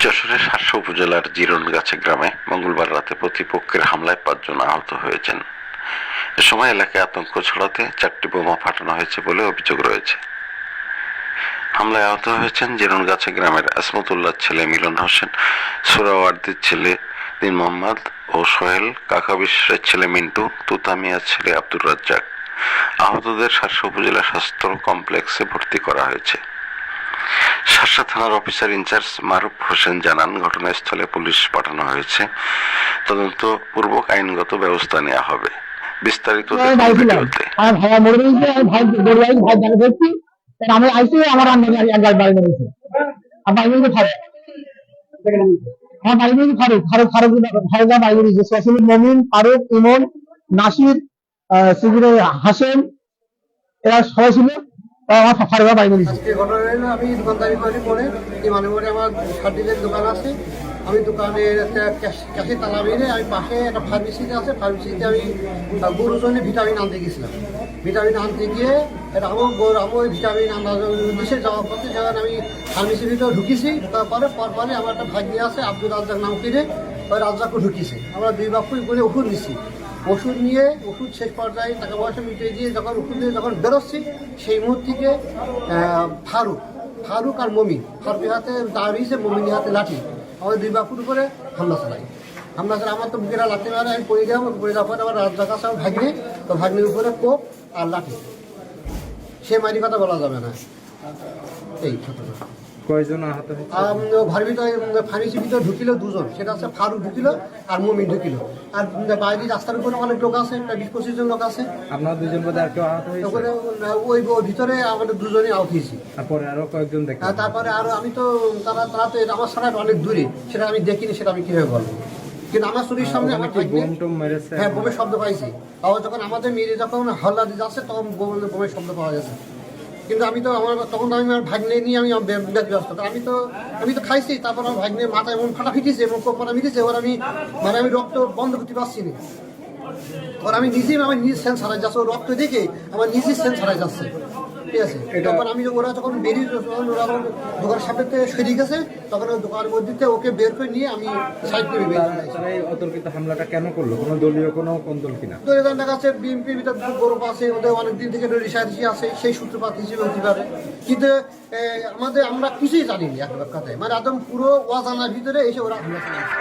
যশোরের শার্শা উপজেলার জিরনগাছা গ্রামে মঙ্গলবার রাতে প্রতিপক্ষের হামলায় 5 জন আহত হয়েছেন। এ সময় এলাকায় আতঙ্ক ছড়াতে 4টি বোমা ফাটানো হয়েছে বলে অভিযোগ রয়েছে। হামলায় আহত হয়েছেন জিরনগাছা গ্রামের আসমতুল্লাহর ছেলে মিলন হোসেন, সোহরাওয়ার্দীর ছেলে দিন মোহাম্মদ ও সোহেল, কাকা বিশ্বের ছেলে মিন্টু, তুতা মিয়ার ছেলে আব্দুর রাজ্জাক। আহতদের শার্শা উপজেলা স্বাস্থ্য কমপ্লেক্সে ভর্তি করা হয়েছে। শার্শা থানার অফিসার ইনচার্জ মারুফ হোসেন জানান, ঘটনাস্থলে পুলিশ পাঠানো হয়েছে, তদন্তপূর্বক আইনগত ব্যবস্থা নেওয়া হবে। বিস্তারিত ভিডিওতে। আমি আইসি আমার একবার বাড়ি মেরেছে আমার বাড়ি মেরেছে আমার বাড়ি মেরেছে ফারুক বাড়ি মেরেছে সসিল মমিন, ফারুক, ইমন, নাসির, সিবিরের হাসেম, এরা সবাই ছিল। আমার ফারুক বাড়ি মেরেছে। ঘটনা হলো, আমি দোকানদারি করি পরে মানে আমার সার্টিফিকেট দোকান আছে। আমি দোকানের একটা ক্যাশে তালা মেরে আমি পাশে একটা ফার্মেসিতে আছে, ফার্মেসিতে আমি গরুর জন্য ভিটামিন আনতে গেছিলাম। ভিটামিন আনতে গিয়ে আমার ভিটামিন আনার উদ্দেশ্যে যাওয়ার পথে যখন আমি ফার্মেসির ভিতরে ঢুকেছি, ঢোকার পরে আমার একটা ভাগ্নি আছে আব্দুল রাজ্জাক নাম কিনে, ওই রাজ্জাকও ঢুকিয়েছে। আমরা দুই বাপুই করে ওষুধ নিচ্ছি। ওষুধ নিয়ে ওষুধ শেষ পর্যায়ে টাকা পয়সা মিটিয়ে দিয়ে যখন ওষুধ নিয়ে যখন বেরোচ্ছি, সেই মুহূর্ত থেকে ফারুক আর মমিন, ফারুকের হাতে দাঁড়িয়েছে, মমিনের হাতে লাঠি, আমাদের দুই বাপুর উপরে হামলা চালাই। আমার তো বুকেরা লাঠি মারে, আমি পড়ে গেলাম। পড়ে যাওয়ার পরে আমার রাজ্জাক আছে আমার ভাগ্নে, তো ভাগ্নের উপরে কোপ আর লাঠি। সে মারি কথা বলা যাবে না। এই ঘটনা। কয়জন আহত হয়েছে? ঘরের ভিতরে ফার্মেসির ভিতরে ঢুকিল 2 জন, সেটা হচ্ছে ফারুক ঢুকিল আর মমিন ঢুকিল। আর বাইরে রাস্তার উপরে অনেক লোক আছে, প্রায় 20-25 জন লোক আছে। আপনার 2 জন বোধহয় আর কেউ আহত হয়েছে? ওই ভিতরে আমাদের 2 জনই আহত হয়েছি। তারপরে আরো কয়েকজন দেখেন? তারপরে আরো আমি তো তারা তো আমার সারা অনেক দূরে, সেটা আমি দেখিনি, সেটা আমি কিভাবে বলবো। কিন্তু আমার শরীর সামনে আমার হ্যাঁ বোমের শব্দ পাইছি। আবার যখন আমাদের মেরে যখন হল্লা দিয়ে যাচ্ছে, তখন বোমের শব্দ পাওয়া গেছে। কিন্তু আমি তো তখন আমি আমার ভাগ্নে নিয়ে আমি ব্যস্ত। আমি তো খাইছি। তারপর আমার ভাগ্নে মাথা এমন ফাটা ফিটেছে, এমন কোপটা মিটেছে, ওর আমি রক্ত বন্ধ করতে পারছি না। ওর আমি নিজেই আমার নিজের সেন্স হারাই যাচ্ছে, ওর রক্ত দেখে আমার নিজের সেন্স হারাই যাচ্ছে। ঠিক আছে, তখন ওরা যখন বেরিয়ে ওরা দোকানের সামনে সরিয়ে গেছে, তখন ওই দোকানের মধ্যে ওকে বের করে নিয়ে আমি সাইড করে বেরিয়ে। অতর্কিত হামলাটা কেন করলো? কোনো দলীয় কোনো কোন্দল কিনা? দলীয় দেখা যাচ্ছে বিএনপির ভিতরে গৌরব আছে, ওদের অনেকদিন থেকে রিসার্চি আছে, সেই সূত্রপাত হিসেবে হতে পারে। কিন্তু আমরা কিছুই জানিনি এক কথায়, মানে একদম পুরো অজানার ভিতরে এসে ওরা হামলা চালাচ্ছে।